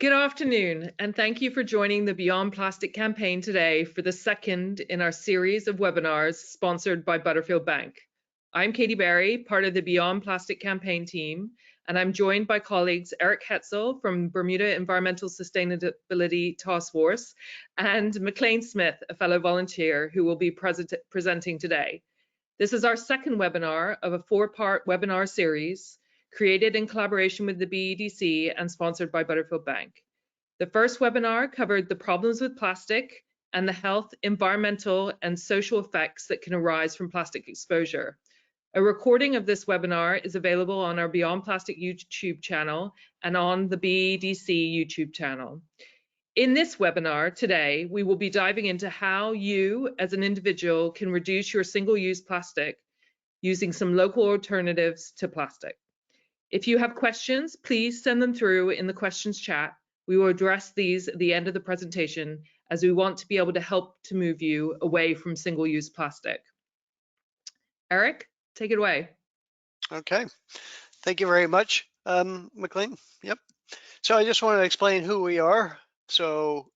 Good afternoon, and thank you for joining the Beyond Plastic campaign today for the second in our series of webinars sponsored by Butterfield Bank. I'm Katie Berry, part of the Beyond Plastic campaign team, and I'm joined by colleagues Eric Hetzel from Bermuda Environmental Sustainability Task Force and McLean Smith, a fellow volunteer who will be presenting today. This is our second webinar of a four-part webinar series created in collaboration with the BEDC and sponsored by Butterfield Bank. The first webinar covered the problems with plastic and the health, environmental, and social effects that can arise from plastic exposure. A recording of this webinar is available on our Beyond Plastic YouTube channel and on the BEDC YouTube channel. In this webinar today, we will be diving into how you as an individual can reduce your single-use plastic using some local alternatives to plastic. If you have questions, please send them through in the questions chat. We will address these at the end of the presentation as we want to be able to help to move you away from single-use plastic. Eric, take it away. Okay, thank you very much, McLean. Yep. So I just want to explain who we are. So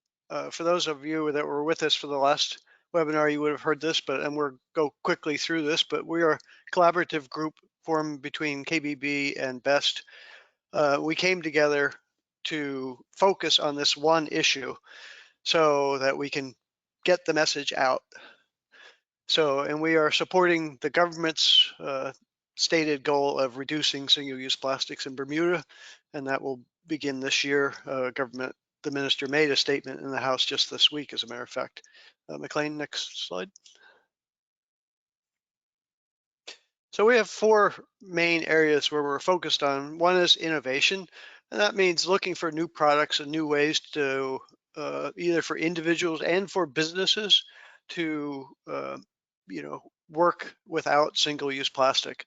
for those of you that were with us for the last webinar, you would have heard this, and we'll go quickly through this, but we are a collaborative group formed between KBB and BEST. We came together to focus on this one issue so that we can get the message out. So, and we are supporting the government's stated goal of reducing single-use plastics in Bermuda, and that will begin this year. The minister made a statement in the House just this week, as a matter of fact. McLean, next slide. So we have four main areas where we're focused on. One is innovation, and that means looking for new products and new ways to either for individuals and for businesses to work without single-use plastic.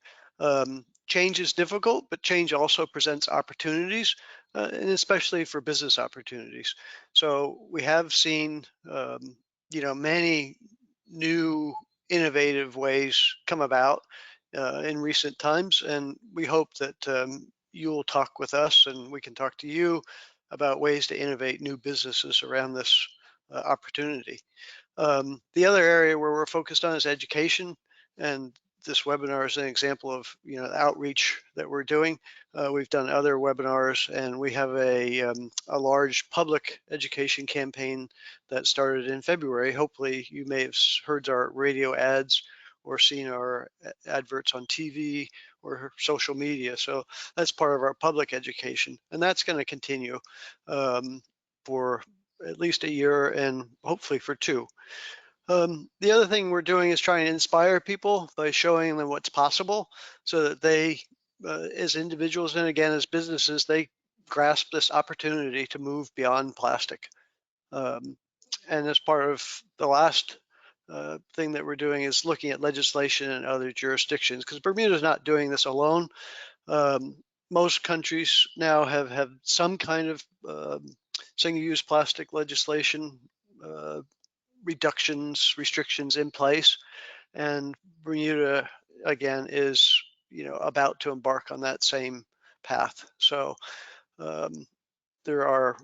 Change is difficult, but change also presents opportunities, and especially for business opportunities. So we have seen many new innovative ways come about in recent times, and we hope that you'll talk with us and we can talk to you about ways to innovate new businesses around this opportunity. The other area where we're focused on is education, and this webinar is an example of the outreach that we're doing. We've done other webinars, and we have a large public education campaign that started in February. Hopefully you may have heard our radio ads or seen our adverts on TV or social media. So that's part of our public education, and that's going to continue for at least a year and hopefully for two. The other thing we're doing is trying to inspire people by showing them what's possible so that they, as individuals and again as businesses, they grasp this opportunity to move beyond plastic. And as part of the last thing that we're doing is looking at legislation in other jurisdictions, because Bermuda is not doing this alone. Most countries now have some kind of single-use plastic legislation restrictions in place, and Bermuda again is about to embark on that same path. So there are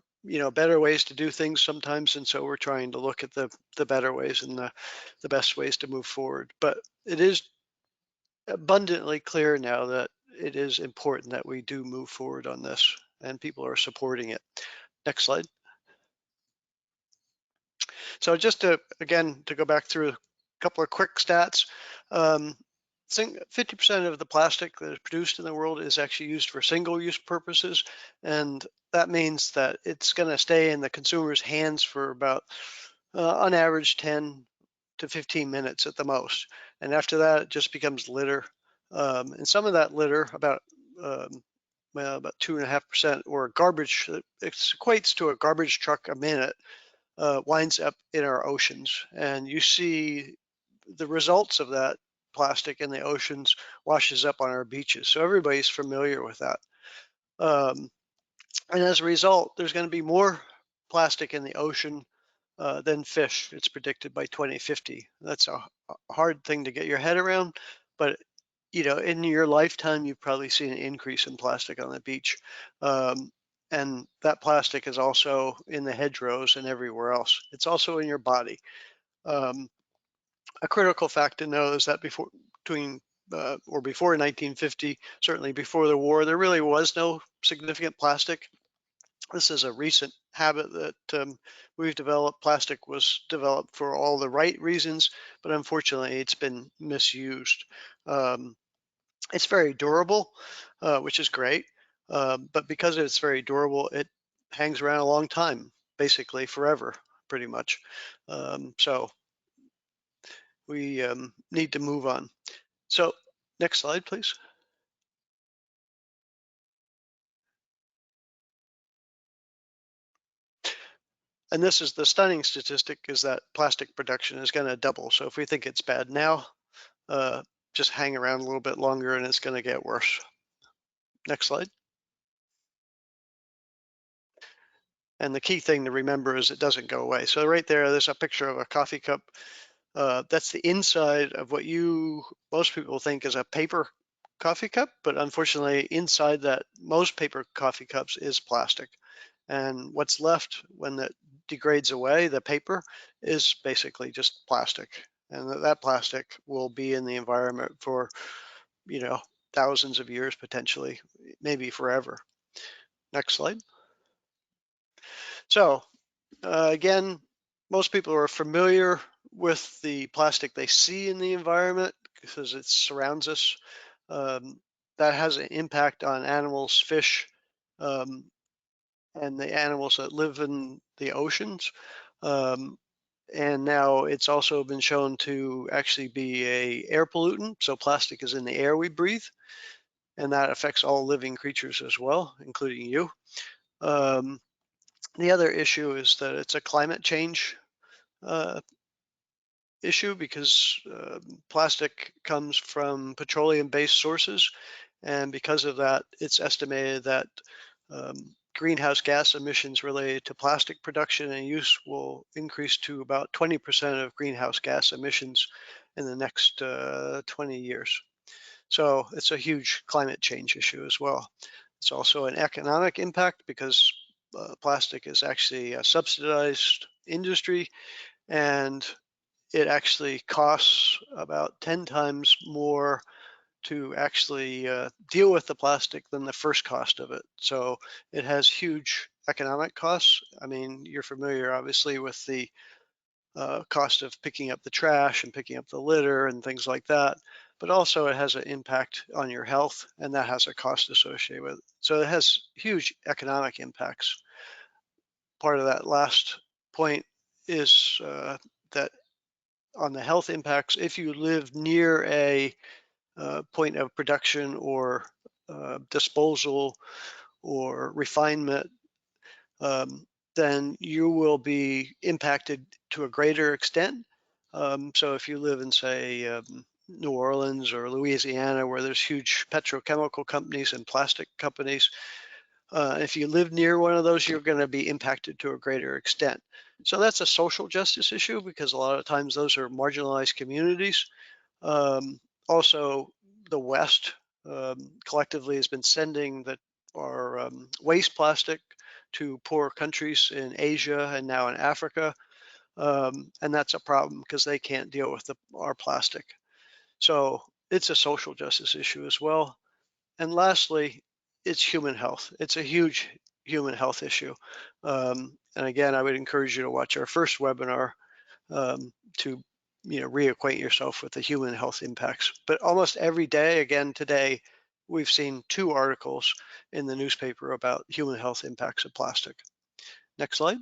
better ways to do things sometimes, and so we're trying to look at the better ways and the best ways to move forward. But it is abundantly clear now that it is important that we do move forward on this, and people are supporting it. Next slide. So just to go back through a couple of quick stats, 50% of the plastic that is produced in the world is actually used for single-use purposes, and that means that it's going to stay in the consumer's hands for about, on average, 10 to 15 minutes at the most, and after that it just becomes litter. And some of that litter, about 2.5%, or garbage, it equates to a garbage truck a minute, winds up in our oceans, and you see the results of that plastic in the oceans washes up on our beaches. So everybody's familiar with that. And as a result, there's going to be more plastic in the ocean than fish. It's predicted by 2050. That's a hard thing to get your head around, but in your lifetime, you've probably seen an increase in plastic on the beach. And that plastic is also in the hedgerows and everywhere else. It's also in your body. A critical fact to know is that before 1950, certainly before the war, there really was no significant plastic. This is a recent habit that we've developed. Plastic was developed for all the right reasons, but unfortunately it's been misused. It's very durable, which is great, but because it's very durable, it hangs around a long time, basically forever, pretty much. So we need to move on. So next slide, please. And this is the stunning statistic, is that plastic production is going to double. So if we think it's bad now, just hang around a little bit longer and it's going to get worse. Next slide. And the key thing to remember is it doesn't go away. So right there's a picture of a coffee cup. That's the inside of what most people think is a paper coffee cup, but unfortunately inside that, most paper coffee cups is plastic. And what's left when that degrades away, the paper, is basically just plastic. And that plastic will be in the environment for, thousands of years potentially, maybe forever. Next slide. So again, most people are familiar with the plastic they see in the environment because it surrounds us. That has an impact on animals, fish, and the animals that live in the oceans. And now it's also been shown to actually be an air pollutant. So plastic is in the air we breathe, and that affects all living creatures as well, including you. The other issue is that it's a climate change issue because plastic comes from petroleum-based sources, and because of that, it's estimated that greenhouse gas emissions related to plastic production and use will increase to about 20% of greenhouse gas emissions in the next 20 years. So it's a huge climate change issue as well. It's also an economic impact because plastic is actually a subsidized industry, and it actually costs about 10 times more to actually deal with the plastic than the first cost of it. So it has huge economic costs. I mean, you're familiar obviously with the cost of picking up the trash and picking up the litter and things like that, but also it has an impact on your health, and that has a cost associated with it. So it has huge economic impacts. Part of that last point is that on the health impacts, if you live near a point of production or disposal or refinement, then you will be impacted to a greater extent. So if you live in, say, New Orleans or Louisiana, where there's huge petrochemical companies and plastic companies, if you live near one of those, you're going to be impacted to a greater extent. So that's a social justice issue because a lot of times those are marginalized communities. Also, the West collectively has been sending our waste plastic to poor countries in Asia and now in Africa. And that's a problem because they can't deal with our plastic. So it's a social justice issue as well. And lastly, it's human health. It's a huge human health issue. And again, I would encourage you to watch our first webinar to reacquaint yourself with the human health impacts. But almost every day, again today, we've seen 2 articles in the newspaper about human health impacts of plastic. Next slide.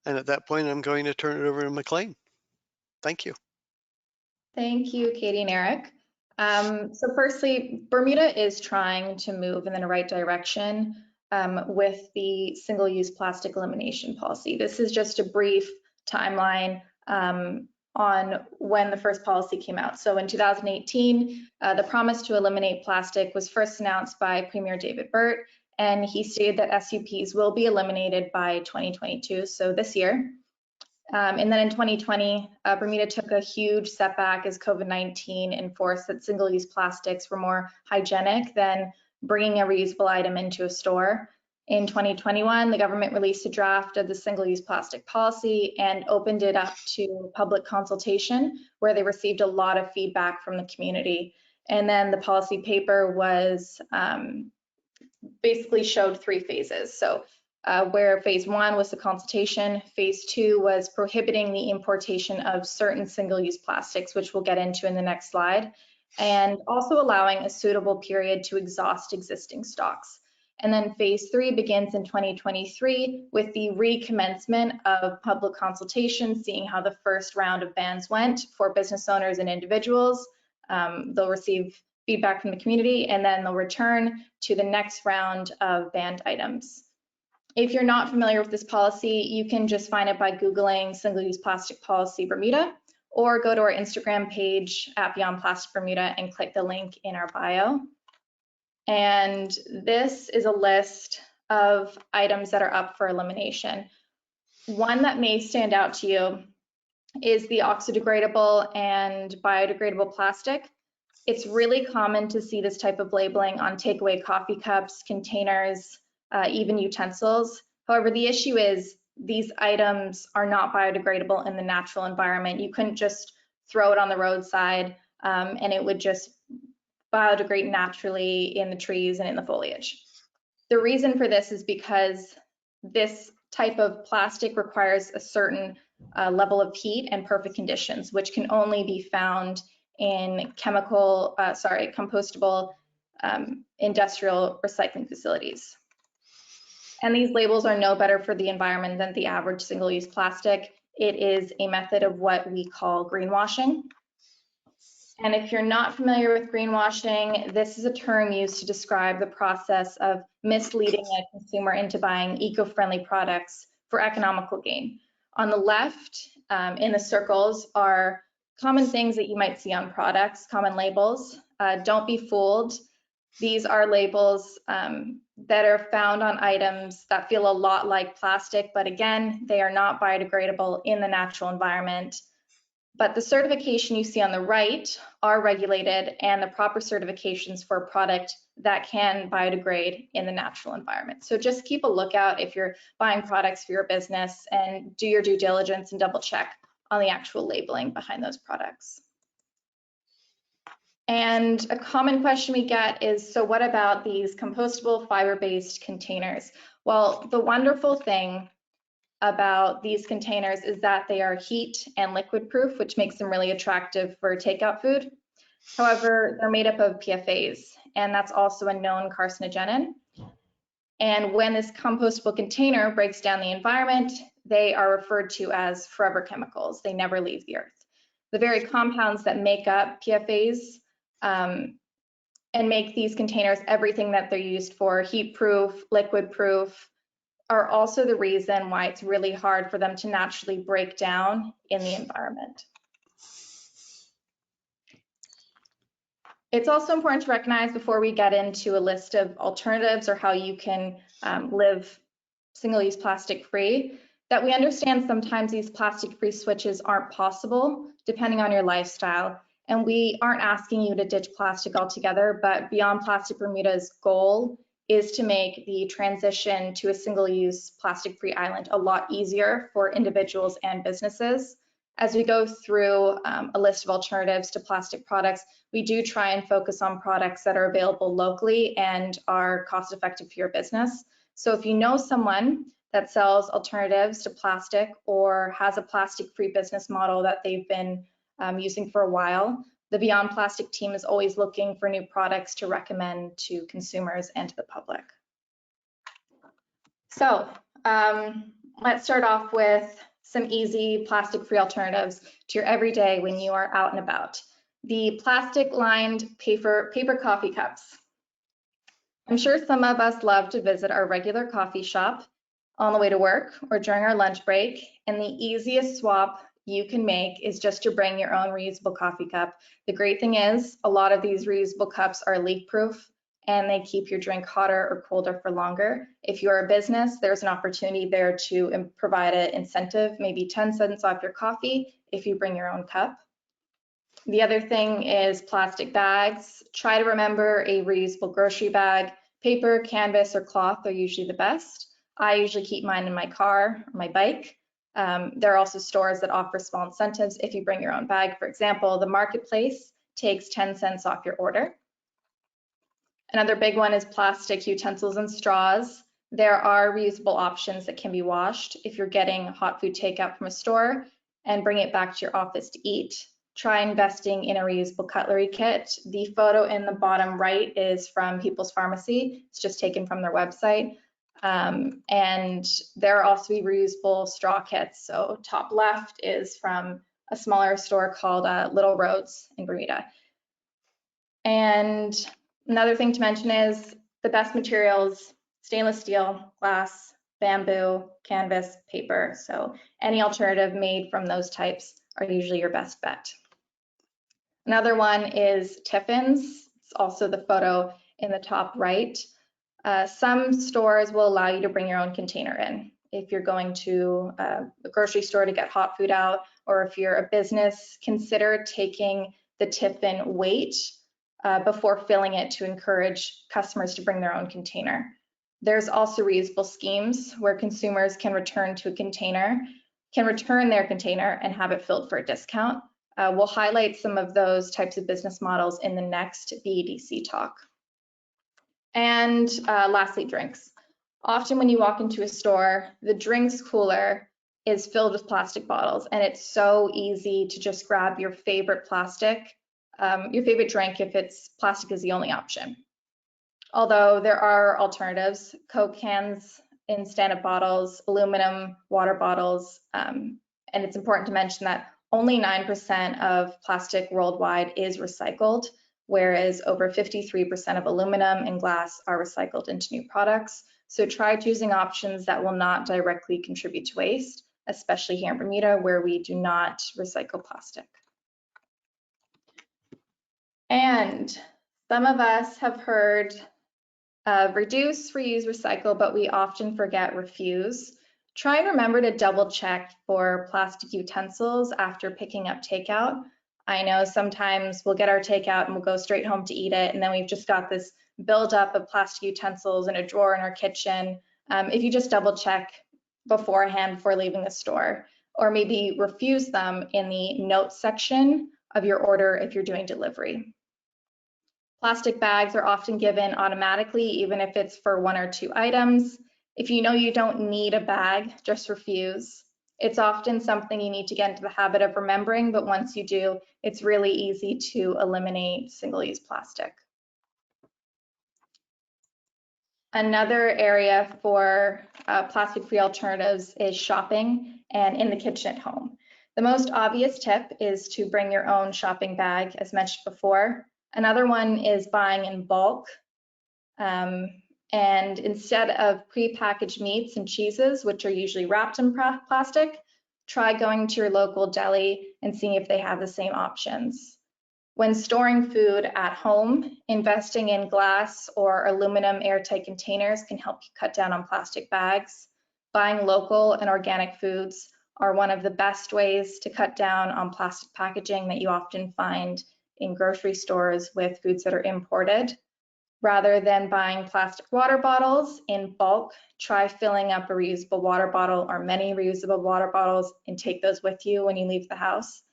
And at that point, I'm going to turn it over to McLean. Thank you. Thank you, Katie and Eric. So firstly, Bermuda is trying to move in the right direction with the single-use plastic elimination policy. This is just a brief timeline on when the first policy came out. So in 2018, the promise to eliminate plastic was first announced by Premier David Burt, and he stated that SUPs will be eliminated by 2022, so this year. And then in 2020, Bermuda took a huge setback as COVID-19 enforced that single-use plastics were more hygienic than bringing a reusable item into a store. In 2021, the government released a draft of the single-use plastic policy and opened it up to public consultation, where they received a lot of feedback from the community. And then the policy paper was basically showed 3 phases. So where phase 1 was the consultation, phase 2 was prohibiting the importation of certain single-use plastics, which we'll get into in the next slide, and also allowing a suitable period to exhaust existing stocks. And then phase 3 begins in 2023 with the recommencement of public consultation, seeing how the first round of bans went for business owners and individuals. They'll receive feedback from the community, and then they'll return to the next round of banned items. If you're not familiar with this policy, you can just find it by Googling Single-Use Plastic Policy Bermuda, or go to our Instagram page at Beyond Plastic Bermuda and click the link in our bio. And this is a list of items that are up for elimination. One that may stand out to you is the oxodogradable and biodegradable plastic. It's really common to see this type of labeling on takeaway coffee cups, containers, even utensils. However, the issue is these items are not biodegradable in the natural environment. You couldn't just throw it on the roadside and it would just biodegrade naturally in the trees and in the foliage. The reason for this is because this type of plastic requires a certain level of heat and perfect conditions, which can only be found in compostable industrial recycling facilities. And these labels are no better for the environment than the average single-use plastic. It is a method of what we call greenwashing. And if you're not familiar with greenwashing, this is a term used to describe the process of misleading a consumer into buying eco-friendly products for economical gain. On the left, in the circles, are common things that you might see on products, common labels. Don't be fooled. These are labels that are found on items that feel a lot like plastic, but again, they are not biodegradable in the natural environment. But the certification you see on the right are regulated and the proper certifications for a product that can biodegrade in the natural environment. So just keep a lookout if you're buying products for your business and do your due diligence and double check on the actual labeling behind those products. And a common question we get is, so what about these compostable fiber-based containers? Well, the wonderful thing about these containers is that they are heat and liquid proof, which makes them really attractive for takeout food. However, they're made up of PFAs, and that's also a known carcinogen. And when this compostable container breaks down the environment, they are referred to as forever chemicals. They never leave the earth. The very compounds that make up PFAs and make these containers everything that they're used for, heat proof, liquid proof, are also the reason why it's really hard for them to naturally break down in the environment. It's also important to recognize before we get into a list of alternatives or how you can live single-use plastic-free, that we understand sometimes these plastic-free switches aren't possible depending on your lifestyle. And we aren't asking you to ditch plastic altogether, but Beyond Plastic Bermuda's goal is to make the transition to a single-use plastic-free island a lot easier for individuals and businesses. As we go through a list of alternatives to plastic products, we do try and focus on products that are available locally and are cost-effective for your business. So if you know someone that sells alternatives to plastic or has a plastic-free business model that they've been using for a while, the Beyond Plastic team is always looking for new products to recommend to consumers and to the public. So let's start off with some easy plastic-free alternatives to your everyday when you are out and about. The plastic-lined paper coffee cups. I'm sure some of us love to visit our regular coffee shop on the way to work or during our lunch break, and the easiest swap you can make is just to bring your own reusable coffee cup. The great thing is a lot of these reusable cups are leak-proof and they keep your drink hotter or colder for longer. If you're a business, there's an opportunity there to provide an incentive, maybe 10 cents off your coffee if you bring your own cup. The other thing is plastic bags. Try to remember a reusable grocery bag. Paper, canvas, or cloth are usually the best. I usually keep mine in my car or my bike. There are also stores that offer small incentives if you bring your own bag. For example, the Marketplace takes 10 cents off your order. Another big one is plastic utensils and straws. There are reusable options that can be washed. If you're getting hot food takeout from a store and bring it back to your office to eat, try investing in a reusable cutlery kit. The photo in the bottom right is from People's Pharmacy. It's just taken from their website. And there are also reusable straw kits. So top left is from a smaller store called Little Roads in Bermuda. And another thing to mention is the best materials: stainless steel, glass, bamboo, canvas, paper. So any alternative made from those types are usually your best bet. Another one is Tiffin's. It's also the photo in the top right. Some stores will allow you to bring your own container in. If you're going to the grocery store to get hot food out, or if you're a business, consider taking the Tiffin weight before filling it to encourage customers to bring their own container. There's also reusable schemes where consumers can return their container and have it filled for a discount. We'll highlight some of those types of business models in the next BEDC talk. And lastly, drinks. Often when you walk into a store, the drinks cooler is filled with plastic bottles, and it's so easy to just grab your favorite drink if it's plastic is the only option. Although there are alternatives: Coke cans in stand-up bottles, aluminum water bottles, and it's important to mention that only 9% of plastic worldwide is recycled, whereas over 53% of aluminum and glass are recycled into new products. So try choosing options that will not directly contribute to waste, especially here in Bermuda, where we do not recycle plastic. And some of us have heard reduce, reuse, recycle, but we often forget refuse. Try and remember to double check for plastic utensils after picking up takeout. I know sometimes we'll get our takeout and we'll go straight home to eat it, and then we've just got this buildup of plastic utensils in a drawer in our kitchen. If you just double check beforehand before leaving the store, or maybe refuse them in the notes section of your order if you're doing delivery. Plastic bags are often given automatically, even if it's for 1 or 2 items. If you know you don't need a bag, just refuse. It's often something you need to get into the habit of remembering, but once you do, it's really easy to eliminate single-use plastic. Another area for plastic-free alternatives is shopping and in the kitchen at home. The most obvious tip is to bring your own shopping bag, as mentioned before. Another one is buying in bulk. And instead of prepackaged meats and cheeses, which are usually wrapped in plastic, try going to your local deli and seeing if they have the same options. When storing food at home, investing in glass or aluminum airtight containers can help you cut down on plastic bags. Buying local and organic foods are one of the best ways to cut down on plastic packaging that you often find in grocery stores with foods that are imported. Rather than buying plastic water bottles in bulk, try filling up a reusable water bottle or many reusable water bottles and take those with you when you leave the house.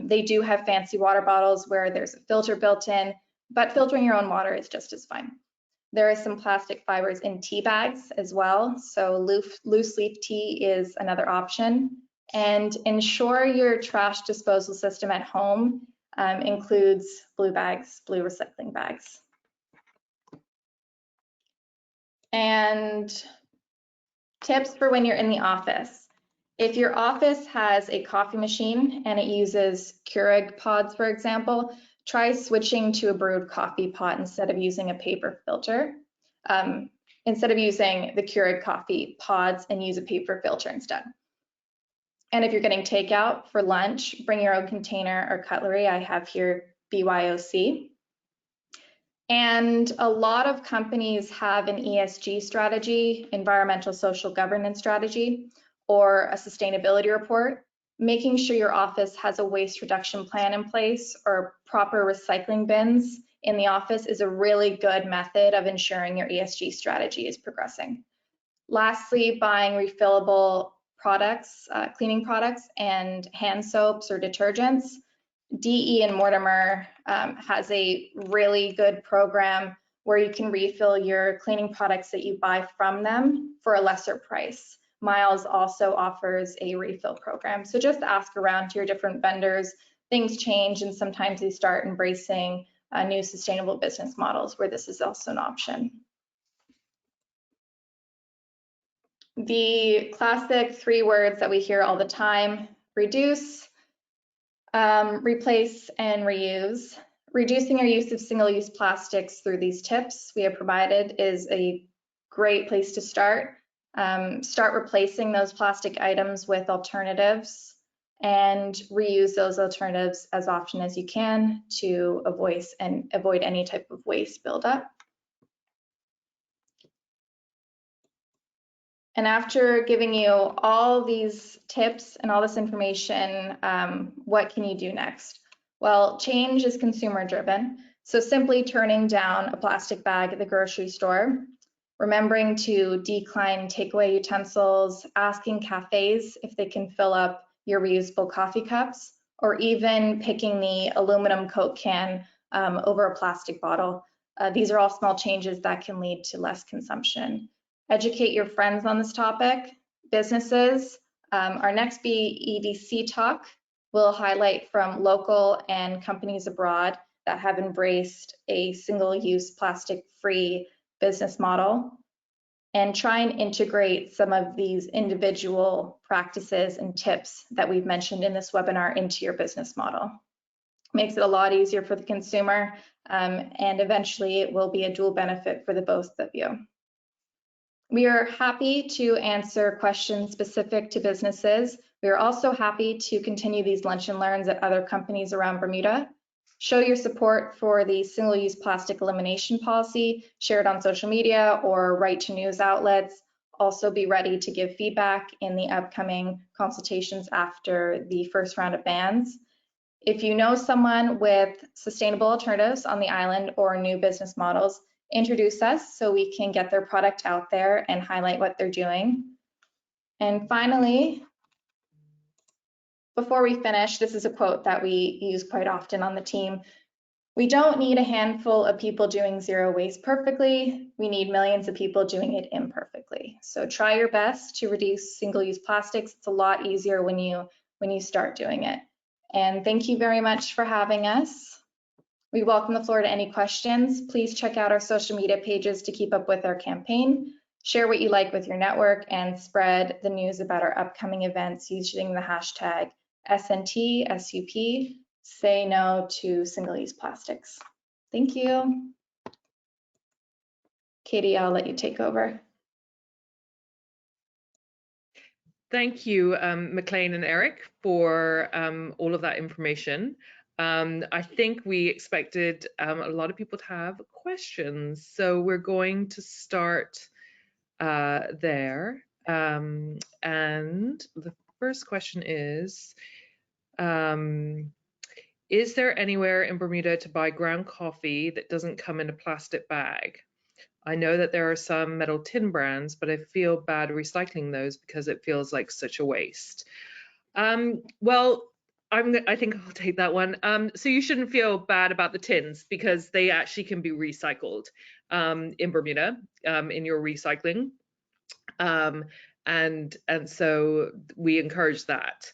They do have fancy water bottles where there's a filter built in, but filtering your own water is just as fine. There are some plastic fibers in tea bags as well, so loose leaf tea is another option. And ensure your trash disposal system at home includes blue recycling bags. And tips for when you're in the office. If your office has a coffee machine and it uses Keurig pods, for example, try switching to a brewed coffee pot instead of using a paper filter. Instead of using the Keurig coffee pods, and use a paper filter instead. And if you're getting takeout for lunch, bring your own container or cutlery. I have here BYOC. And a lot of companies have an ESG strategy, environmental social governance strategy, or a sustainability report. making sure your office has a waste reduction plan in place or proper recycling bins in the office is a really good method of ensuring your ESG strategy is progressing. Lastly, buying refillable products, cleaning products, and hand soaps or detergents. DE and Mortimer has a really good program where you can refill your cleaning products that you buy from them for a lesser price. Miles also offers a refill program. So just ask around to your different vendors. Things change, and sometimes they start embracing new sustainable business models where this is also an option. The classic 3 words that we hear all the time: reduce, replace, and reuse. Reducing our use of single-use plastics through these tips we have provided is a great place to start. Start replacing those plastic items with alternatives and reuse those alternatives as often as you can to avoid any type of waste buildup. And after giving you all these tips and all this information, what can you do next? Well, change is consumer driven. So simply turning down a plastic bag at the grocery store, remembering to decline takeaway utensils, asking cafes if they can fill up your reusable coffee cups, or even picking the aluminum Coke can over a plastic bottle. These are all small changes that can lead to less consumption. Educate your friends on this topic. Businesses, our next BEDC talk will highlight from local and companies abroad that have embraced a single-use plastic-free business model, and try and integrate some of these individual practices and tips that we've mentioned in this webinar into your business model. Makes it a lot easier for the consumer, and eventually it will be a dual benefit for the both of you. We are happy to answer questions specific to businesses. We are also happy to continue these lunch and learns at other companies around Bermuda. Show your support for the single-use plastic elimination policy, share it on social media or write to news outlets. Also be ready to give feedback in the upcoming consultations after the first round of bans. If you know someone with sustainable alternatives on the island or new business models, introduce us so we can get their product out there and highlight what they're doing. And finally, before we finish, this is a quote that we use quite often on the team. We don't need a handful of people doing zero waste perfectly. We need millions of people doing it imperfectly. So try your best to reduce single-use plastics. It's a lot easier when you start doing it. And thank you very much for having us. We welcome the floor to any questions. Please check out our social media pages to keep up with our campaign. Share what you like with your network and spread the news about our upcoming events using the hashtag SNTSUP, say no to single-use plastics. Thank you. Katie, I'll let you take over. Thank you, McLean and Eric, for all of that information. I think we expected a lot of people to have questions, so we're going to start there. And the first question is there anywhere in Bermuda to buy ground coffee that doesn't come in a plastic bag? I know that there are some metal tin brands, but I feel bad recycling those because it feels like such a waste. Well, I think I'll take that one. So you shouldn't feel bad about the tins because they actually can be recycled in Bermuda in your recycling. And so we encourage that.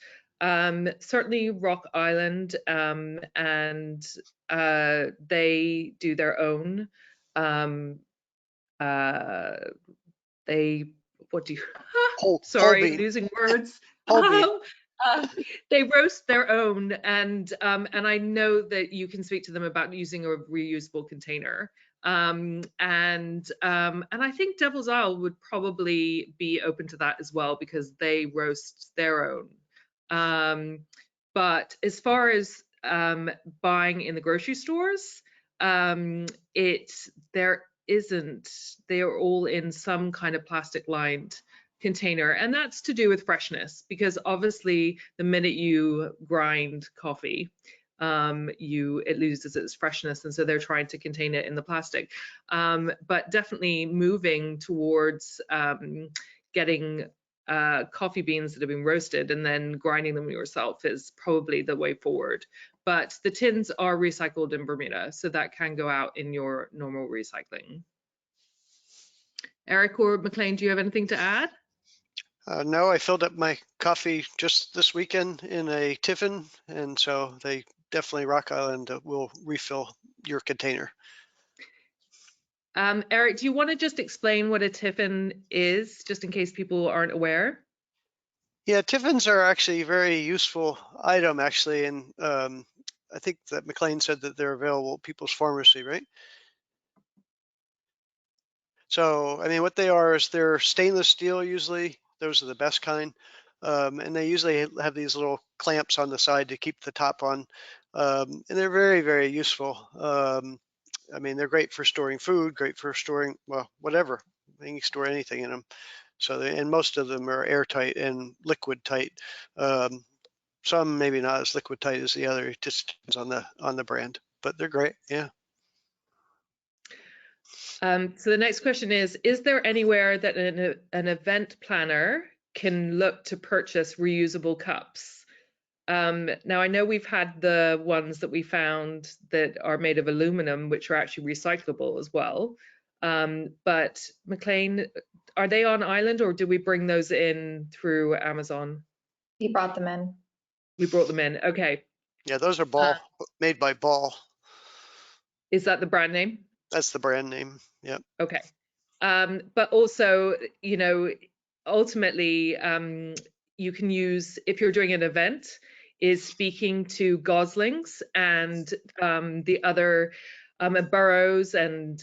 Certainly Rock Island, and they do their own, losing words. They roast their own, and I know that you can speak to them about using a reusable container. And I think Devil's Isle would probably be open to that as well because they roast their own. But as far as buying in the grocery stores, they are all in some kind of plastic lined container, and that's to do with freshness, because obviously the minute you grind coffee, it loses its freshness, and so they're trying to contain it in the plastic. But definitely moving towards getting coffee beans that have been roasted and then grinding them yourself is probably the way forward. But the tins are recycled in Bermuda, so that can go out in your normal recycling. Eric or McLean, do you have anything to add? No, I filled up my coffee just this weekend in a Tiffin, and so they definitely, Rock Island will refill your container. Eric, do you want to just explain what a Tiffin is, just in case people aren't aware? Yeah, Tiffins are actually a very useful item, actually, and I think that McLean said that they're available at people's pharmacy, right? So, I mean, what they are is they're stainless steel usually. Those are the best kind. And they usually have these little clamps on the side to keep the top on. And they're very, very useful. I mean, they're great for storing food, great for storing, well, whatever. You can store anything in them. So, and most of them are airtight and liquid tight. Some maybe not as liquid tight as the other. It just depends on the brand, but they're great. Yeah. So the next question is there anywhere that an event planner can look to purchase reusable cups? Now, I know we've had the ones that we found that are made of aluminum, which are actually recyclable as well. But McLean, are they on island, or do we bring those in through Amazon? We brought them in. We brought them in. Okay. Yeah, those are made by Ball. Is that the brand name? That's the brand name. Yep. Okay. But also, ultimately, you can use, if you're doing an event, is speaking to Goslings and the other Burroughs and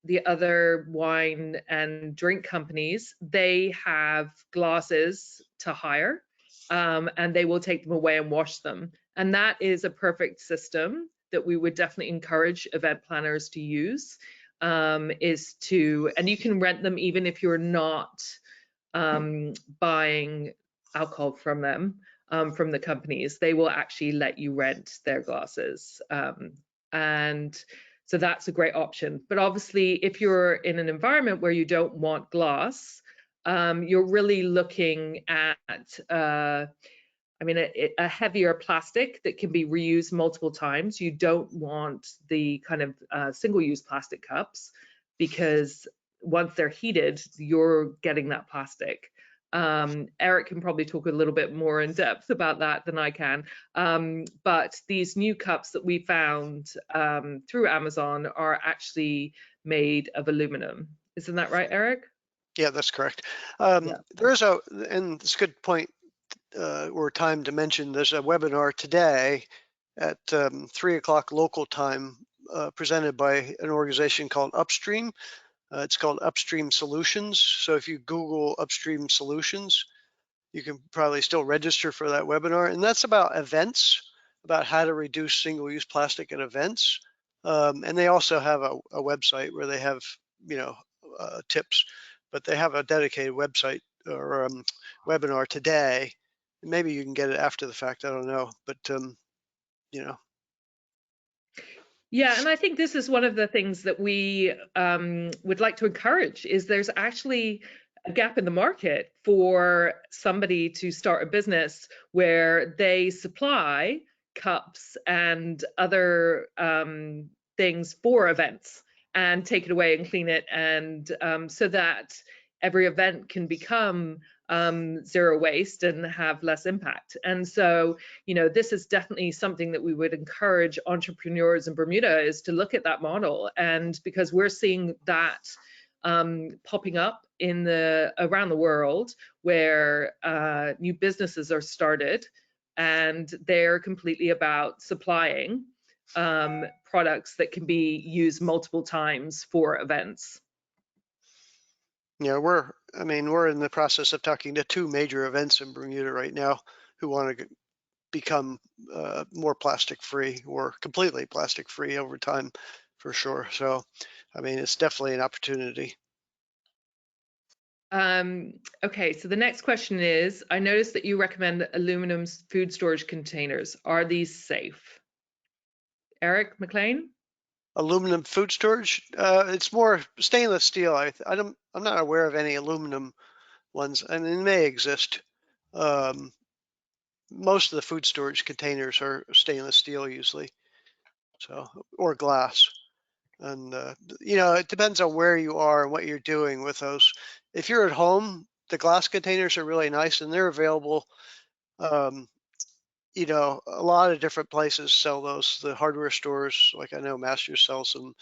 the other wine and drink companies. They have glasses to hire, and they will take them away and wash them. And that is a perfect system that we would definitely encourage event planners to use. And you can rent them even if you're not buying alcohol from them, from the companies. They will actually let you rent their glasses. And so that's a great option. But obviously, if you're in an environment where you don't want glass, you're really looking at a heavier plastic that can be reused multiple times. You don't want the kind of single-use plastic cups, because once they're heated, you're getting that plastic. Eric can probably talk a little bit more in depth about that than I can. But these new cups that we found through Amazon are actually made of aluminum. Isn't that right, Eric? Yeah, that's correct. Yeah. And it's a good point or time to mention, there's a webinar today at 3 o'clock local time presented by an organization called Upstream. It's called Upstream Solutions. So if you Google Upstream Solutions, you can probably still register for that webinar. And that's about events, about how to reduce single-use plastic at events. And they also have a website where they have, tips, but they have a dedicated website or webinar today. Maybe you can get it after the fact, I don't know, but Yeah, and I think this is one of the things that we would like to encourage, is there's actually a gap in the market for somebody to start a business where they supply cups and other things for events and take it away and clean it, and so that every event can become zero waste and have less impact. And so, this is definitely something that we would encourage entrepreneurs in Bermuda, is to look at that model. And because we're seeing that popping up around the world, where new businesses are started, and they're completely about supplying products that can be used multiple times for events. Yeah, we're in the process of talking to 2 major events in Bermuda right now who want to become more plastic free or completely plastic free over time, for sure. So, it's definitely an opportunity. Okay, so the next question is, I noticed that you recommend aluminum food storage containers. Are these safe? Eric McLean? Aluminum food storage, it's more stainless steel. I'm not aware of any aluminum ones, and they may exist. Most of the food storage containers are stainless steel usually, so, or glass. And you know, it depends on where you are and what you're doing with those. If you're at home, the glass containers are really nice and they're available. You know, a lot of different places sell those. The hardware stores, like I know Masters sells them.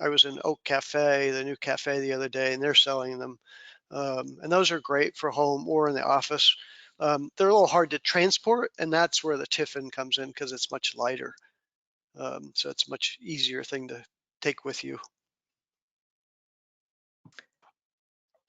I was in Oak Cafe, the new cafe the other day, and they're selling them. And those are great for home or in the office. They're a little hard to transport, and that's where the Tiffin comes in because it's much lighter. So it's a much easier thing to take with you.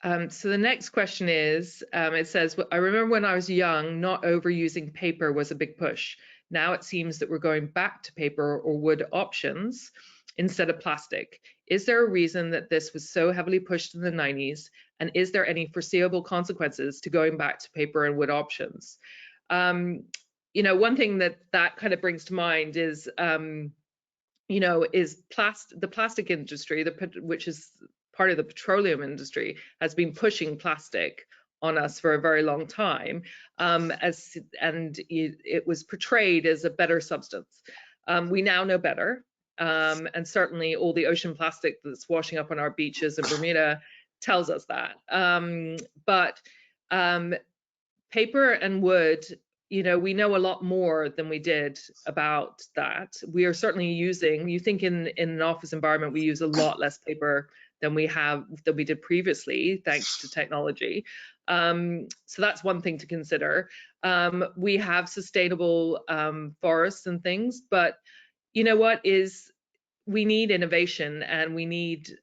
So the next question is, it says, I remember when I was young, not overusing paper was a big push. Now it seems that we're going back to paper or wood options instead of plastic. Is there a reason that this was so heavily pushed in the 90s? And is there any foreseeable consequences to going back to paper and wood options? You know, one thing that kind of brings to mind is, you know, is the plastic industry, which is part of the petroleum industry, has been pushing plastic on us for a very long time, and it was portrayed as a better substance. We now know better, and certainly all the ocean plastic that's washing up on our beaches in Bermuda tells us that. But paper and wood, you know, we know a lot more than we did about that. We are certainly using, you think in an office environment, we use a lot less paper than we did previously, thanks to technology. So that's one thing to consider. We have sustainable forests and things, but you know what is, we need innovation and we need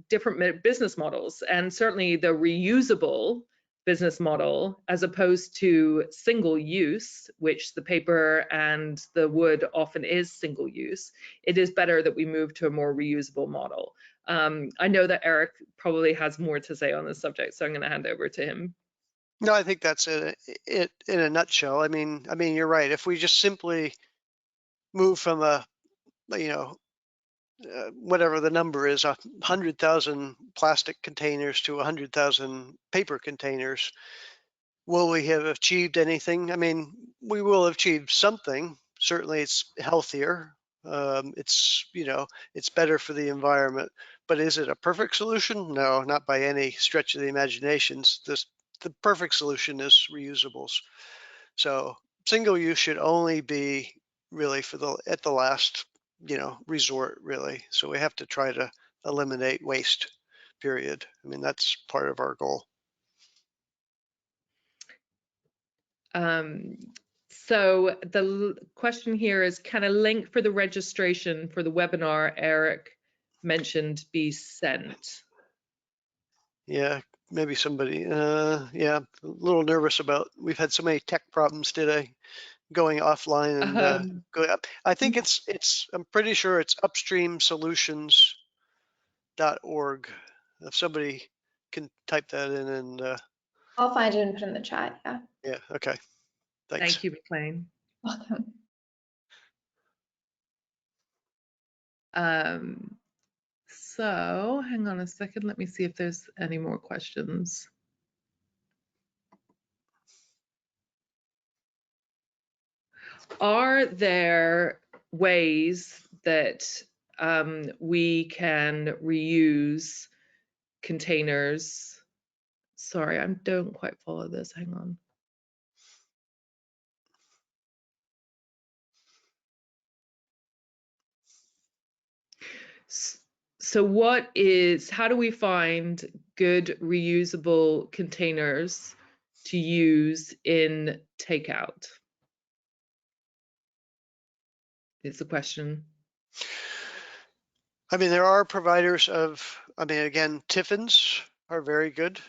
different business models, and certainly the reusable business model as opposed to single use, which the paper and the wood often is single use. It is better that we move to a more reusable model. I know that Eric probably has more to say on this subject, so I'm going to hand over to him. No, I think that's it in a nutshell. I mean, you're right. If we just simply move from a, you know, whatever the number is, 100,000 plastic containers to 100,000 paper containers, will we have achieved anything? I mean, we will have achieved something. Certainly it's healthier. It's, you know, it's better for the environment, but is it a perfect solution? No, not by any stretch of the imaginations. The perfect solution is reusables. So single use should only be really for at the last, you know, resort really. So we have to try to eliminate waste, period. I mean, that's part of our goal. So the question here is, can a link for the registration for the webinar Eric mentioned be sent? Yeah, maybe somebody, yeah, a little nervous about, we've had so many tech problems today going offline and going up. I think I'm pretty sure it's upstreamsolutions.org. If somebody can type that in and. I'll find it and put it in the chat, yeah. Yeah, okay. Thanks. Thank you, McLean. Welcome. So hang on a second, let me see if there's any more questions. Are there ways that we can reuse containers? Sorry, I don't quite follow this. Hang on. So how do we find good reusable containers to use in takeout? Is the question. I mean, there are providers of, I mean, again, Tiffins are very good.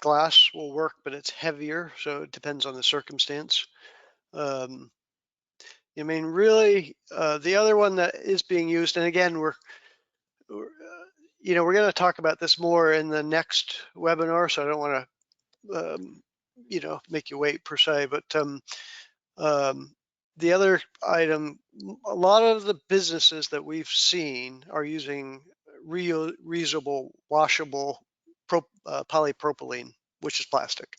Glass will work, but it's heavier, so it depends on the circumstance. I mean, really, the other one that is being used, and again, you know, we're going to talk about this more in the next webinar, so I don't want to, you know, make you wait per se, but the other item, a lot of the businesses that we've seen are using reusable, washable polypropylene, which is plastic.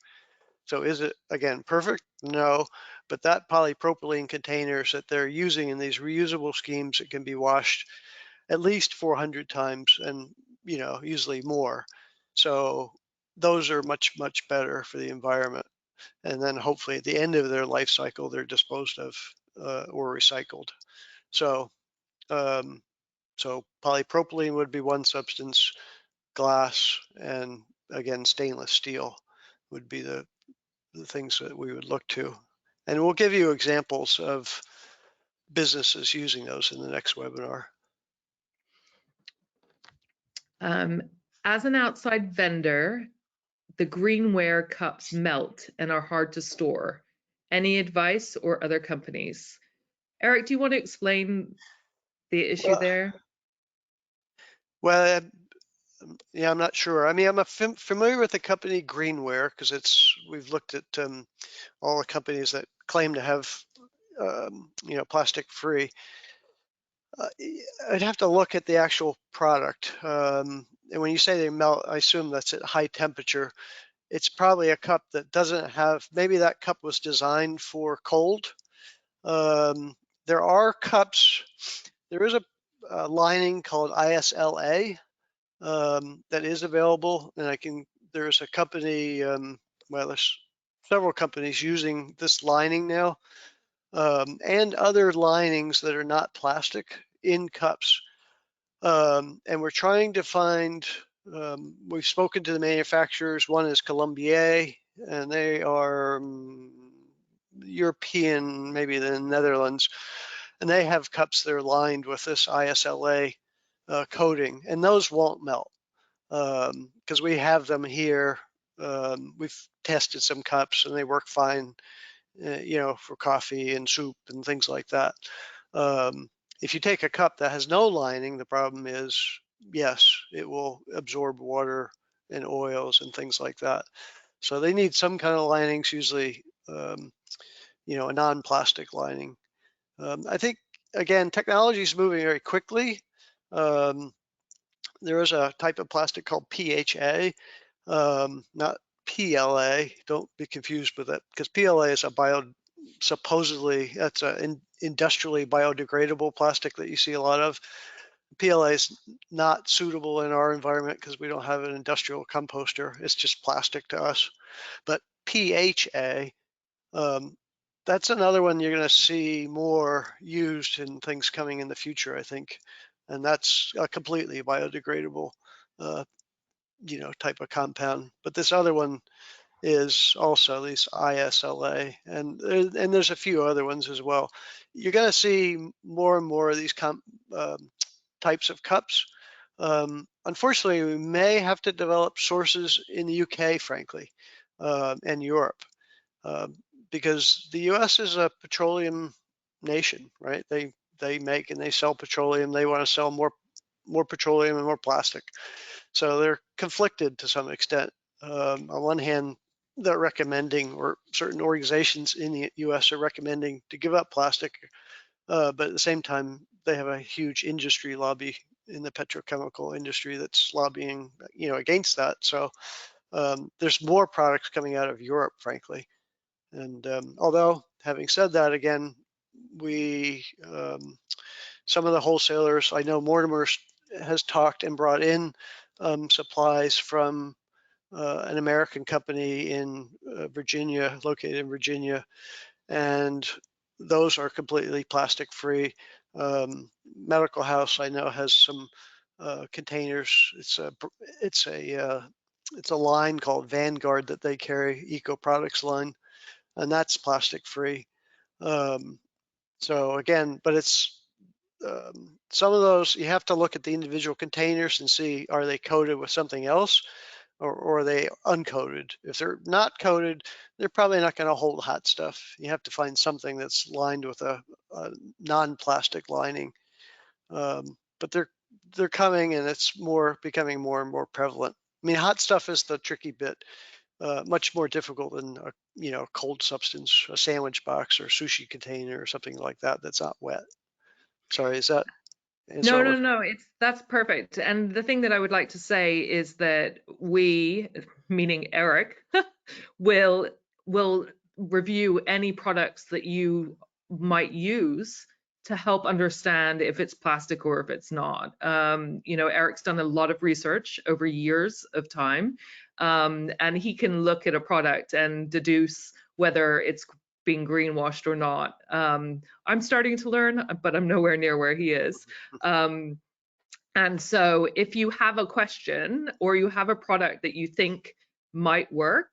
So is it, again, perfect? No, but that polypropylene containers that they're using in these reusable schemes, it can be washed at least 400 times and, you know, usually more. So those are much, much better for the environment. And then hopefully at the end of their life cycle, they're disposed of or recycled. So, so polypropylene would be one substance, glass, and again, stainless steel would be the things that we would look to. And we'll give you examples of businesses using those in the next webinar. As an outside vendor, the greenware cups melt and are hard to store. Any advice or other companies? Eric, do you want to explain the issue there? Well, yeah, I'm not sure. I mean, I'm familiar with the company Greenware because we've looked at all the companies that claim to have you know, plastic free. I'd have to look at the actual product. And when you say they melt, I assume that's at high temperature. It's probably a cup that doesn't have, maybe that cup was designed for cold. There are cups, there is a lining called ISLA that is available, and there's a company, well, there's several companies using this lining now, and other linings that are not plastic in cups. And we're trying to find, we've spoken to the manufacturers. One is Colombier, and they are European, maybe the Netherlands, and they have cups that are lined with this ISLA coating, and those won't melt because we have them here. We've tested some cups and they work fine, you know, for coffee and soup and things like that. If you take a cup that has no lining, the problem is, yes, it will absorb water and oils and things like that. So they need some kind of linings, usually, you know, a non-plastic lining. I think, again, technology is moving very quickly. There is a type of plastic called PHA, not PLA. Don't be confused with it, because PLA is supposedly that's an industrially biodegradable plastic that you see a lot of. PLA is not suitable in our environment because we don't have an industrial composter. It's just plastic to us. But PHA, that's another one you're going to see more used in things coming in the future, I think. And that's a completely biodegradable, you know, type of compound. But this other one is also these ISLA, and there's a few other ones as well. You're going to see more and more of these types of cups. Unfortunately, we may have to develop sources in the UK, frankly, and Europe, because the US is a petroleum nation, right? They make and they sell petroleum. They want to sell more petroleum and more plastic. So they're conflicted to some extent. On one hand, they're recommending, or certain organizations in the US are recommending, to give up plastic, but at the same time, they have a huge industry lobby in the petrochemical industry that's lobbying, you know, against that. So there's more products coming out of Europe, frankly. And although, having said that, again, some of the wholesalers, I know Mortimer has talked and brought in supplies from an American company in Virginia, located in Virginia, and those are completely plastic free. Medical House, I know, has some containers. It's a line called Vanguard that they carry, Eco Products line, and that's plastic free. So again, but it's some of those, you have to look at the individual containers and see, are they coated with something else, or are they uncoated? If they're not coated, they're probably not going to hold hot stuff. You have to find something that's lined with a non-plastic lining. But they're they're coming, and it's becoming more and more prevalent. I mean, hot stuff is the tricky bit. Much more difficult than a cold substance, a sandwich box or sushi container or something like that that's not wet. Sorry, is that answer No, all? no, no, that's perfect. And the thing that I would like to say is that we, meaning Eric, will review any products that you might use to help understand if it's plastic or if it's not. Eric's done a lot of research over years of time, and he can look at a product and deduce whether it's being greenwashed or not. I'm starting to learn, but I'm nowhere near where he is. And so if you have a question or you have a product that you think might work,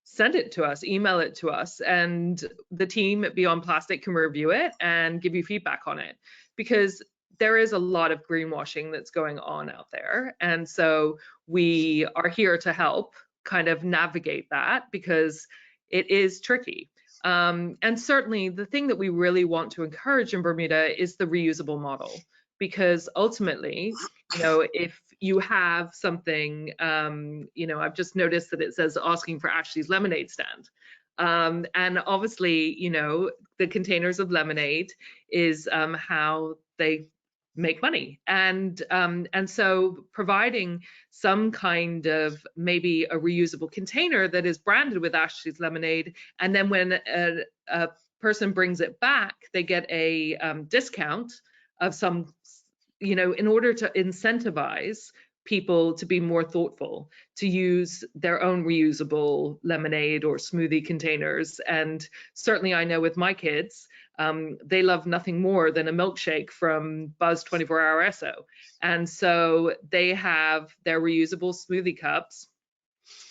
send it to us, email it to us, and the team at Beyond Plastic can review it and give you feedback on it, because there is a lot of greenwashing that's going on out there. And so we are here to help kind of navigate that, because it is tricky. And certainly the thing that we really want to encourage in Bermuda is the reusable model, because ultimately, if you have something, I've just noticed that it says asking for Ashley's lemonade stand. And obviously, the containers of lemonade is how they make money. And so providing some kind of maybe a reusable container that is branded with Ashley's lemonade, and then when a person brings it back, they get a discount of some, in order to incentivize people to be more thoughtful, to use their own reusable lemonade or smoothie containers. And certainly I know with my kids, they love nothing more than a milkshake from Buzz 24 Hour Esso. And so they have their reusable smoothie cups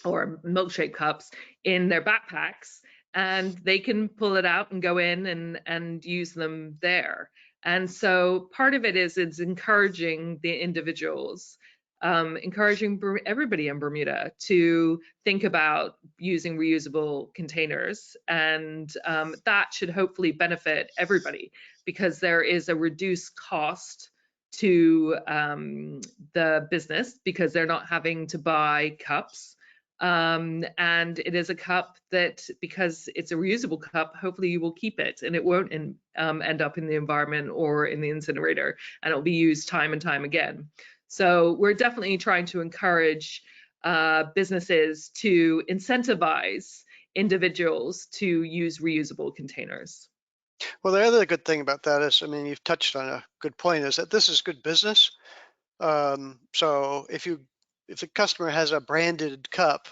or milkshake cups in their backpacks, and they can pull it out and go in and use them there. And so part of it is it's encouraging the individuals, encouraging everybody in Bermuda to think about using reusable containers. And that should hopefully benefit everybody, because there is a reduced cost to the business, because they're not having to buy cups. And it is a cup that, because it's a reusable cup, hopefully you will keep it and it won't end up in the environment or in the incinerator, and it'll be used time and time again. So we're definitely trying to encourage businesses to incentivize individuals to use reusable containers. Well, the other good thing about that is, I mean, you've touched on a good point, is that this is good business. So if the customer has a branded cup,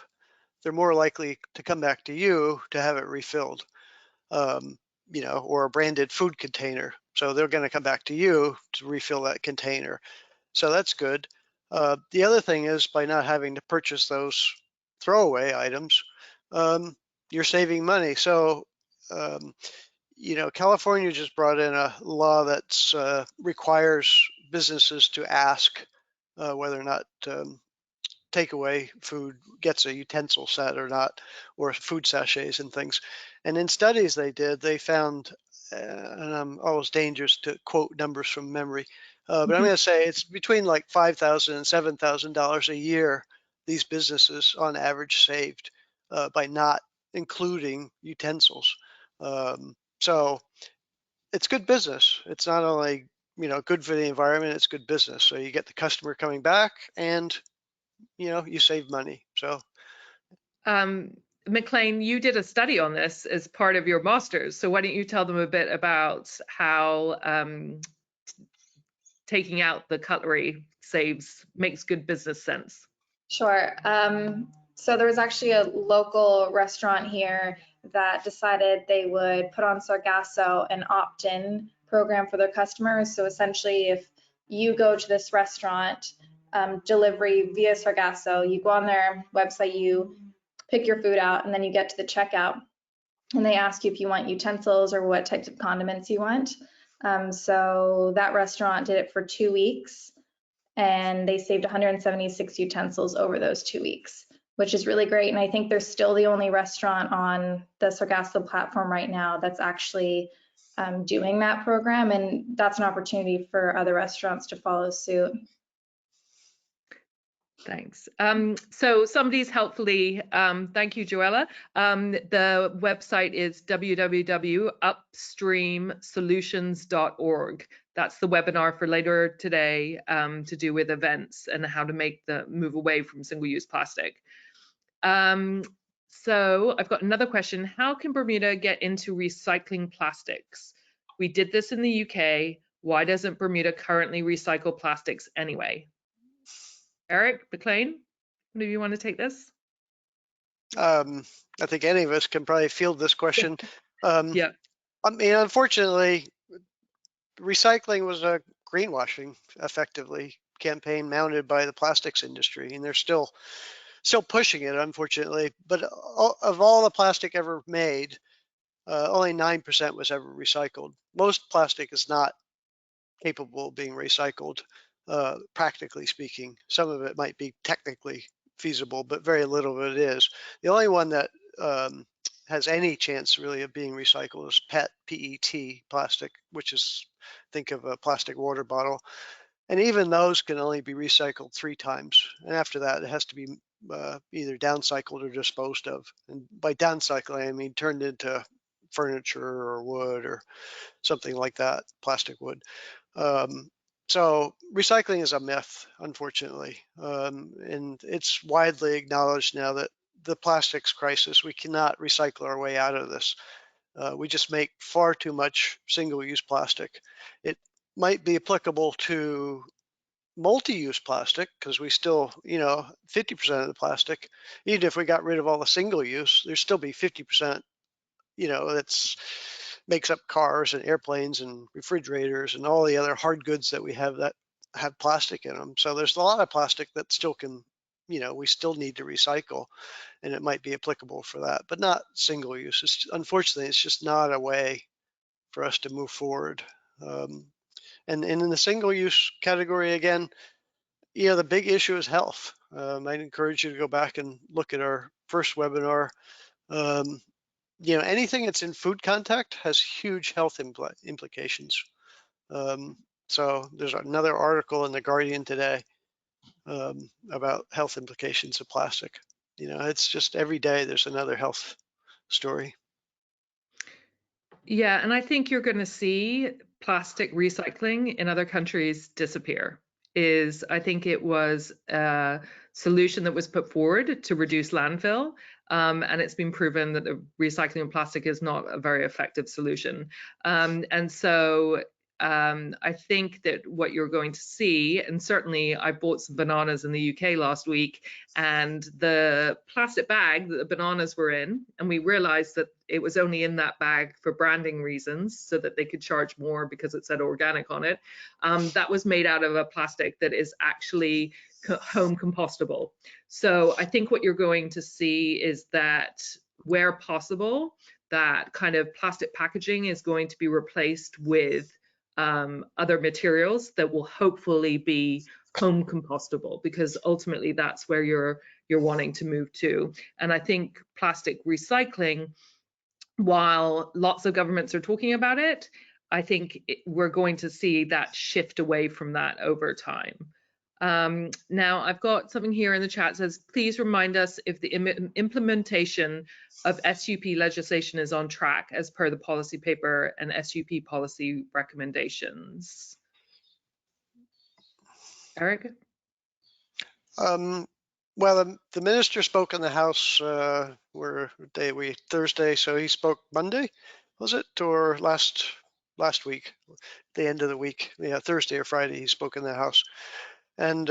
they're more likely to come back to you to have it refilled, or a branded food container. So they're going to come back to you to refill that container. So that's good. The other thing is, by not having to purchase those throwaway items, you're saving money. So, California just brought in a law that requires businesses to ask whether or not takeaway food gets a utensil set or not, or food sachets and things. And in studies they did, they found, and I'm always dangerous to quote numbers from memory, but I'm going to say it's between like $5,000 and $7,000 a year these businesses on average saved by not including utensils. So it's good business. It's not only good for the environment, it's good business. So you get the customer coming back, and you save money. So McLean, you did a study on this as part of your master's. So why don't you tell them a bit about how taking out the cutlery makes good business sense? Sure. So there was actually a local restaurant here that decided they would put on Sargasso an opt-in program for their customers. So essentially, if you go to this restaurant, delivery via Sargasso, you go on their website, you pick your food out, and then you get to the checkout, and they ask you if you want utensils or what types of condiments you want. So that restaurant did it for 2 weeks, and they saved 176 utensils over those 2 weeks, which is really great. And I think they're still the only restaurant on the Sargasso platform right now that's actually doing that program. And that's an opportunity for other restaurants to follow suit. Thanks. So somebody's helpfully, thank you, Joella. The website is www.upstreamsolutions.org. That's the webinar for later today to do with events and how to make the move away from single-use plastic. So I've got another question. How can Bermuda get into recycling plastics? We did this in the UK. Why doesn't Bermuda currently recycle plastics anyway? Eric McLean, do you want to take this? I think any of us can probably field this question. Yeah. I mean, unfortunately, recycling was a greenwashing, effectively, campaign mounted by the plastics industry, and they're still pushing it, unfortunately. But of all the plastic ever made, only 9% was ever recycled. Most plastic is not capable of being recycled, practically speaking. Some of it might be technically feasible, but very little of it is. The only one that has any chance really of being recycled is PET plastic, which is, think of a plastic water bottle. And even those can only be recycled 3 times. And after that, it has to be either downcycled or disposed of. And by downcycling, I mean turned into furniture or wood or something like that, plastic wood. So recycling is a myth, unfortunately. And it's widely acknowledged now that the plastics crisis, we cannot recycle our way out of this. We just make far too much single-use plastic. It might be applicable to multi-use plastic because we still, 50% of the plastic, even if we got rid of all the single-use, there'd still be 50%, that's makes up cars and airplanes and refrigerators and all the other hard goods that we have that have plastic in them. So there's a lot of plastic that still can, we still need to recycle, and it might be applicable for that, but not single use. Unfortunately, it's just not a way for us to move forward. And in the single use category, again, the big issue is health. I'd encourage you to go back and look at our first webinar. Anything that's in food contact has huge health implications. So there's another article in the Guardian today about health implications of plastic. It's just every day there's another health story. Yeah, and I think you're going to see plastic recycling in other countries disappear. I think it was a solution that was put forward to reduce landfill, and it's been proven that the recycling of plastic is not a very effective solution. And so I think that what you're going to see, and certainly I bought some bananas in the UK last week, and the plastic bag that the bananas were in, and we realized that it was only in that bag for branding reasons so that they could charge more because it said organic on it. That was made out of a plastic that is actually home compostable. So I think what you're going to see is that where possible, that kind of plastic packaging is going to be replaced with other materials that will hopefully be home compostable, because ultimately that's where you're wanting to move to. And I think plastic recycling, while lots of governments are talking about it, I think we're going to see that shift away from that over time. Now I've got something here in the chat that says, please remind us if the implementation of SUP legislation is on track as per the policy paper and SUP policy recommendations. Eric? Well, the minister spoke in the House Thursday, so he spoke Monday, was it, or last week, the end of the week, Thursday or Friday, he spoke in the House. And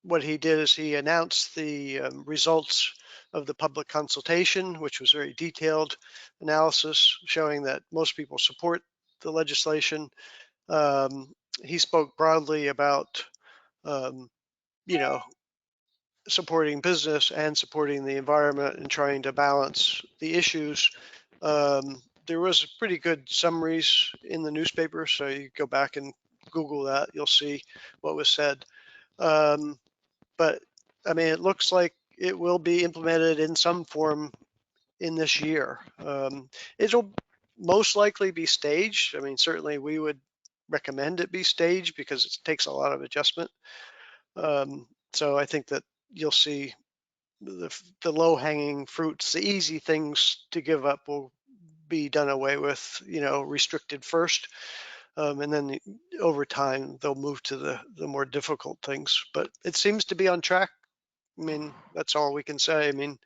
what he did is he announced the results of the public consultation, which was very detailed analysis showing that most people support the legislation. He spoke broadly about, supporting business and supporting the environment and trying to balance the issues. There was pretty good summaries in the newspaper, so you go back and Google that, you'll see what was said. But I mean, it looks like it will be implemented in some form in this year. It'll most likely be staged. I mean, certainly we would recommend it be staged because it takes a lot of adjustment. So I think that you'll see the low-hanging fruits, the easy things to give up will be done away with, restricted first. And then over time, they'll move to the more difficult things. But it seems to be on track. I mean, that's all we can say. I mean,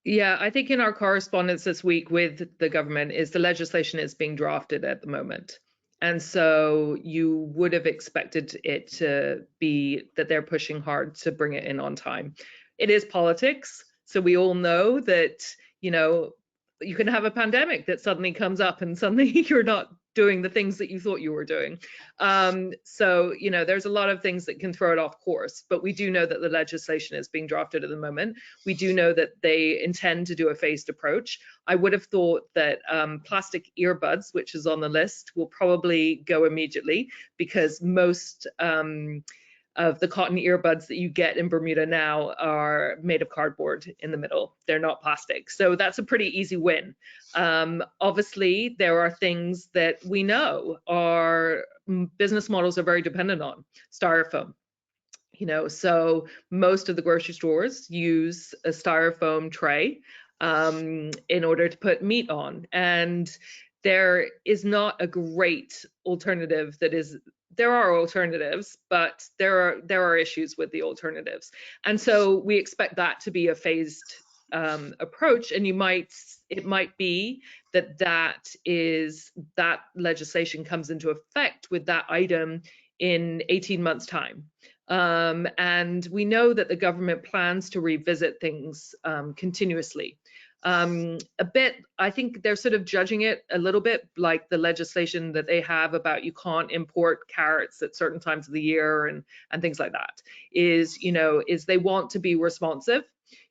yeah, I think in our correspondence this week with the government is the legislation is being drafted at the moment. And so you would have expected it to be that they're pushing hard to bring it in on time. It is politics. So we all know that, you can have a pandemic that suddenly comes up and suddenly you're not doing the things that you thought you were doing. So, there's a lot of things that can throw it off course, but we do know that the legislation is being drafted at the moment. We do know that they intend to do a phased approach. I would have thought that plastic earbuds, which is on the list, will probably go immediately because most of the cotton earbuds that you get in Bermuda now are made of cardboard in the middle. They're not plastic. So that's a pretty easy win. Obviously, there are things that we know our business models are very dependent on. Styrofoam. So most of the grocery stores use a styrofoam tray in order to put meat on. And there is not a great alternative there are alternatives, but there are issues with the alternatives. And so we expect that to be a phased approach, and it might be that legislation comes into effect with that item in 18 months' time. And we know that the government plans to revisit things continuously. I think they're sort of judging it a little bit like the legislation that they have about you can't import carrots at certain times of the year and things like that, is they want to be responsive.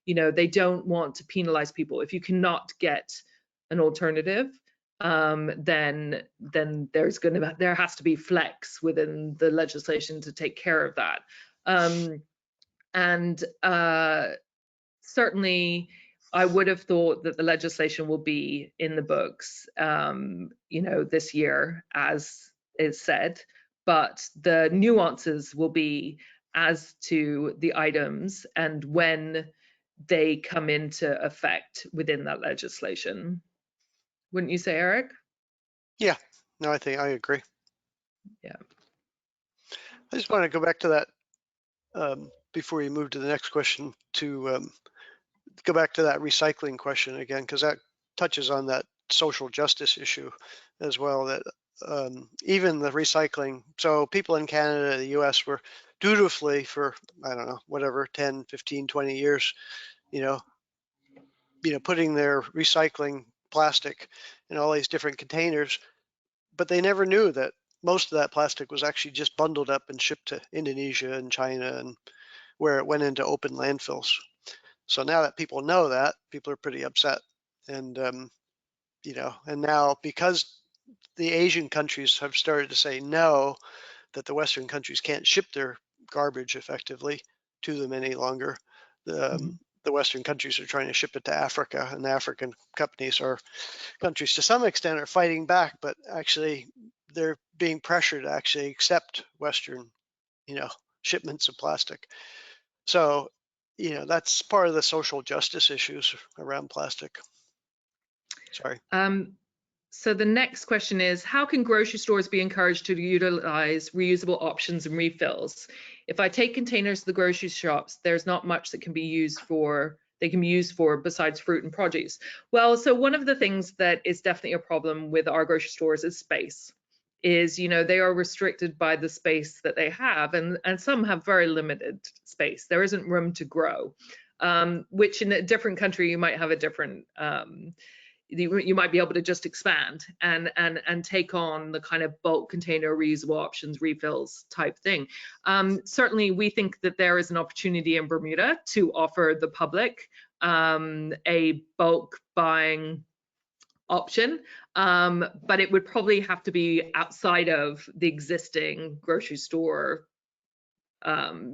They don't want to penalize people. If you cannot get an alternative, then there has to be flex within the legislation to take care of that. Certainly, I would have thought that the legislation will be in the books, this year, as is said, but the nuances will be as to the items and when they come into effect within that legislation. Wouldn't you say, Eric? yeah, no, I think I agree. Yeah. I just want to go back to that before you move to the next question, to go back to that recycling question again, because that touches on that social justice issue as well, that even the recycling, so people in Canada, the US were dutifully for, I don't know, whatever, 10, 15, 20 years, putting their recycling plastic in all these different containers, but they never knew that most of that plastic was actually just bundled up and shipped to Indonesia and China, and where it went into open landfills. So now that people know that, people are pretty upset. And, and now because the Asian countries have started to say no, that the Western countries can't ship their garbage effectively to them any longer, the Western countries are trying to ship it to Africa, and the African countries to some extent are fighting back, but actually they're being pressured to actually accept Western, shipments of plastic. So, that's part of the social justice issues around plastic. Sorry. So the next question is, how can grocery stores be encouraged to utilize reusable options and refills? If I take containers to the grocery shops, there's not much that can be used for besides fruit and produce. Well, so one of the things that is definitely a problem with our grocery stores is space. They are restricted by the space that they have, and some have very limited space. There isn't room to grow, which in a different country you might have a different you might be able to just expand and take on the kind of bulk container reusable options, refills type thing. Certainly, we think that there is an opportunity in Bermuda to offer the public a bulk buying option, but it would probably have to be outside of the existing grocery stores. And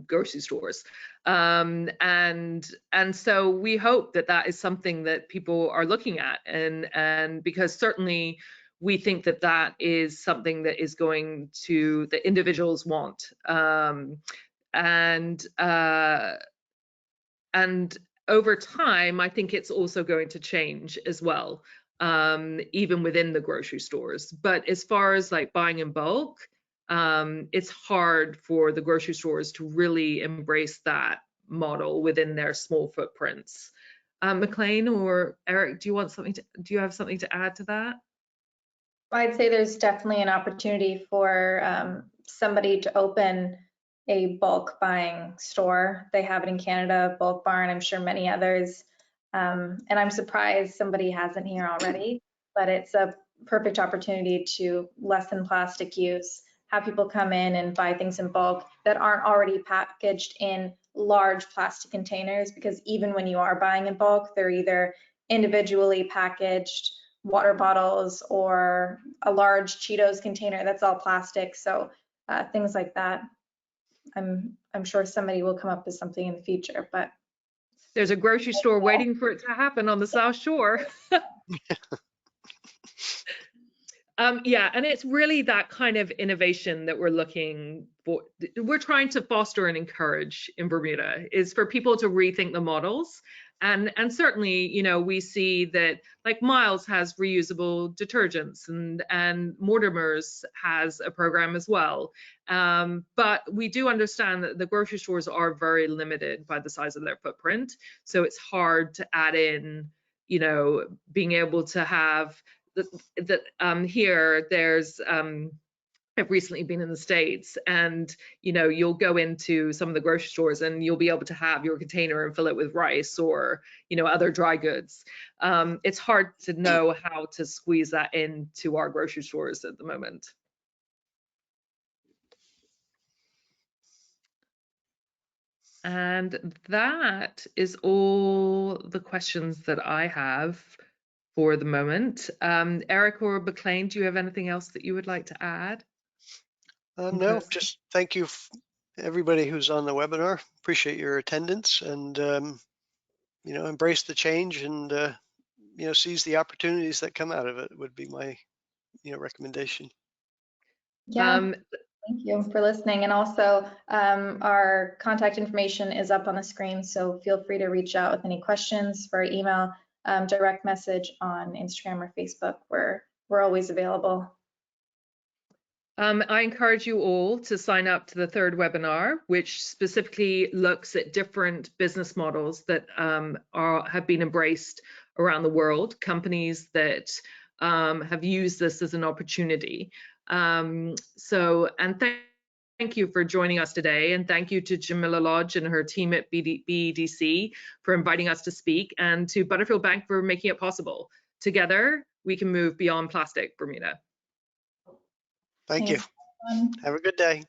so we hope that is something that people are looking at, and because certainly we think that is something that is going to, that individuals want. and over time, I think it's also going to change as well, even within the grocery stores. But as far as like buying in bulk, it's hard for the grocery stores to really embrace that model within their small footprints. McLean or Eric, do you have something to add to that? I'd say there's definitely an opportunity for somebody to open a bulk buying store. They have it in Canada, Bulk Barn, I'm sure many others. And I'm surprised somebody hasn't here already, but it's a perfect opportunity to lessen plastic use, have people come in and buy things in bulk that aren't already packaged in large plastic containers, because even when you are buying in bulk, they're either individually packaged water bottles or a large Cheetos container that's all plastic. So things like that. I'm sure somebody will come up with something in the future, but there's a grocery store waiting for it to happen on the South Shore. Yeah, and it's really that kind of innovation that we're looking for. We're trying to foster and encourage in Bermuda, is for people to rethink the models. And certainly, you know, we see that like Miles has reusable detergents, and Mortimer's has a program as well. But we do understand that the grocery stores are very limited by the size of their footprint. So it's hard to add in, you know, being able to have here there's I've recently been in the States, and you know, you'll go into some of the grocery stores and you'll be able to have your container and fill it with rice or, you know, other dry goods. It's hard to know how to squeeze that into our grocery stores at the moment. And that is all the questions that I have for the moment. Eric or McLean, do you have anything else that you would like to add? No, just thank you everybody who's on the webinar. Appreciate your attendance, and you know, embrace the change, and you know, seize the opportunities that come out of it would be my, you know, recommendation. yeah. Thank you for listening. And also, our contact information is up on the screen, so feel free to reach out with any questions for email, direct message on Instagram or Facebook. We're always available. I encourage you all to sign up to the third webinar, which specifically looks at different business models that have been embraced around the world, companies that have used this as an opportunity. And thank you for joining us today, and thank you to Jamila Lodge and her team at BDC for inviting us to speak, and to Butterfield Bank for making it possible. Together, we can move beyond plastic, Bermuda. Thank you. Have a good day.